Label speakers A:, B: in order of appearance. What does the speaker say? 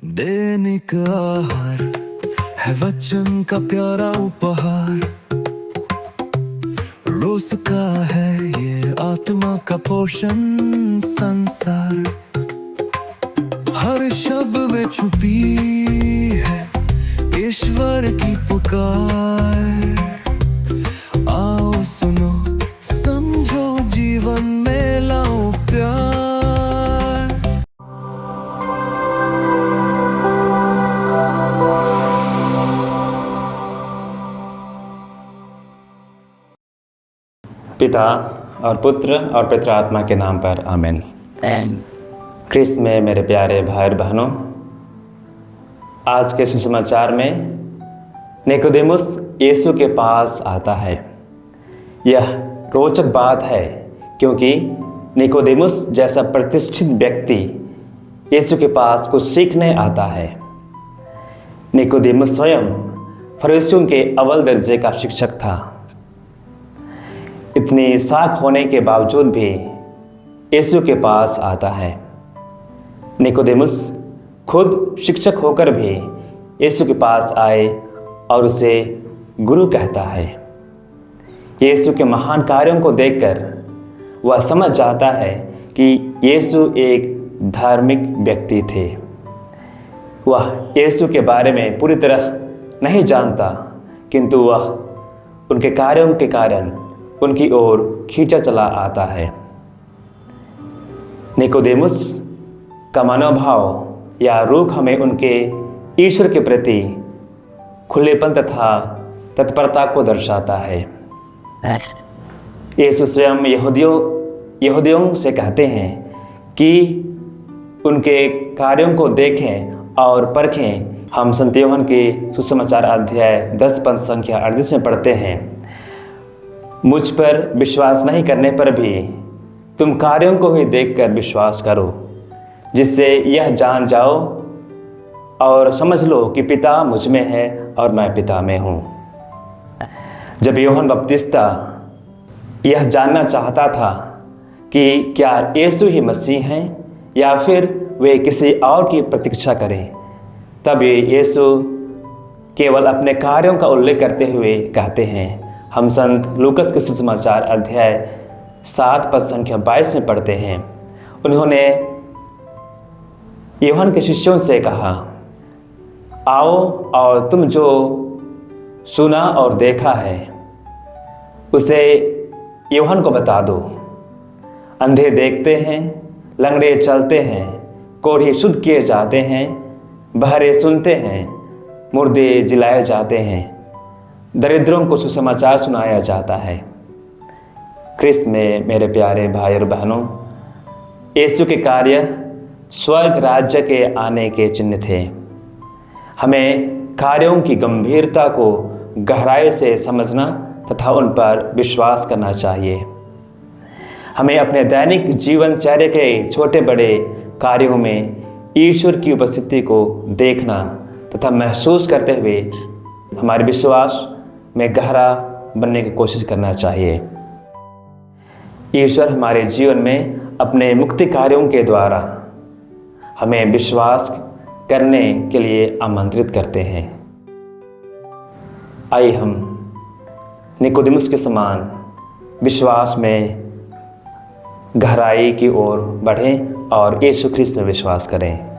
A: दैनिक आहार है वचन का प्यारा उपहार, रोज का है ये आत्मा का पोषण संसार। हर शब्द में छुपी है ईश्वर की पुकार। आओ सुनो समझो जीवन में लाओ प्यार।
B: पिता और पुत्र और पवित्र आत्मा के नाम पर आमीन। ख्रिस्त में मेरे प्यारे भाई और बहनों, आज के सुसमाचार में निकोदेमुस यीशु के पास आता है। यह रोचक बात है क्योंकि निकोदेमुस जैसा प्रतिष्ठित व्यक्ति यीशु के पास कुछ सीखने आता है। निकोदेमुस स्वयं फरीसियों के अव्वल दर्जे का शिक्षक था। इतनी साख होने के बावजूद भी यीशु के पास आता है। निकोदेमुस खुद शिक्षक होकर भी यीशु के पास आए और उसे गुरु कहता है। यीशु के महान कार्यों को देखकर वह समझ जाता है कि यीशु एक धार्मिक व्यक्ति थे। वह यीशु के बारे में पूरी तरह नहीं जानता, किंतु वह उनके कार्यों के कारण उनकी ओर खींचा चला आता है। निकोदेमुस का मनोभाव या रुख हमें उनके ईश्वर के प्रति खुलेपन तथा तत्परता को दर्शाता है। यीशु स्वयं यहूदियों से कहते हैं कि उनके कार्यों को देखें और परखें। हम संत यूहन्ना के सुसमाचार अध्याय 10 पद संख्या 38 में पढ़ते हैं, मुझ पर विश्वास नहीं करने पर भी तुम कार्यों को ही देखकर विश्वास करो, जिससे यह जान जाओ और समझ लो कि पिता मुझ में है और मैं पिता में हूँ। जब यूहन्ना बपतिस्ता यह जानना चाहता था कि क्या यीशु ही मसीह हैं या फिर वे किसी और की प्रतीक्षा करें, तब यीशु केवल अपने कार्यों का उल्लेख करते हुए कहते हैं। हम संत लूकस के सुसमाचार अध्याय 7 पद संख्या 22 में पढ़ते हैं, उन्होंने यूहन्ना के शिष्यों से कहा, आओ और तुम जो सुना और देखा है उसे यूहन्ना को बता दो। अंधे देखते हैं, लंगड़े चलते हैं, कोढ़ी शुद्ध किए जाते हैं, बहरे सुनते हैं, मुर्दे जिलाए जाते हैं, दरिद्रों को सुसमाचार सुनाया जाता है। ख्रिस्त में मेरे प्यारे भाई और बहनों, यीशु के कार्य स्वर्ग राज्य के आने के चिन्ह थे। हमें कार्यों की गंभीरता को गहराई से समझना तथा उन पर विश्वास करना चाहिए। हमें अपने दैनिक जीवनचर्या के छोटे बड़े कार्यों में ईश्वर की उपस्थिति को देखना तथा महसूस करते हुए हमारे विश्वास में गहरा बनने की कोशिश करना चाहिए। ईश्वर हमारे जीवन में अपने मुक्ति कार्यों के द्वारा हमें विश्वास करने के लिए आमंत्रित करते हैं। आइए हम निकोदेमुस के समान विश्वास में गहराई की ओर बढ़ें और यीशु ख्रिस्त में विश्वास करें।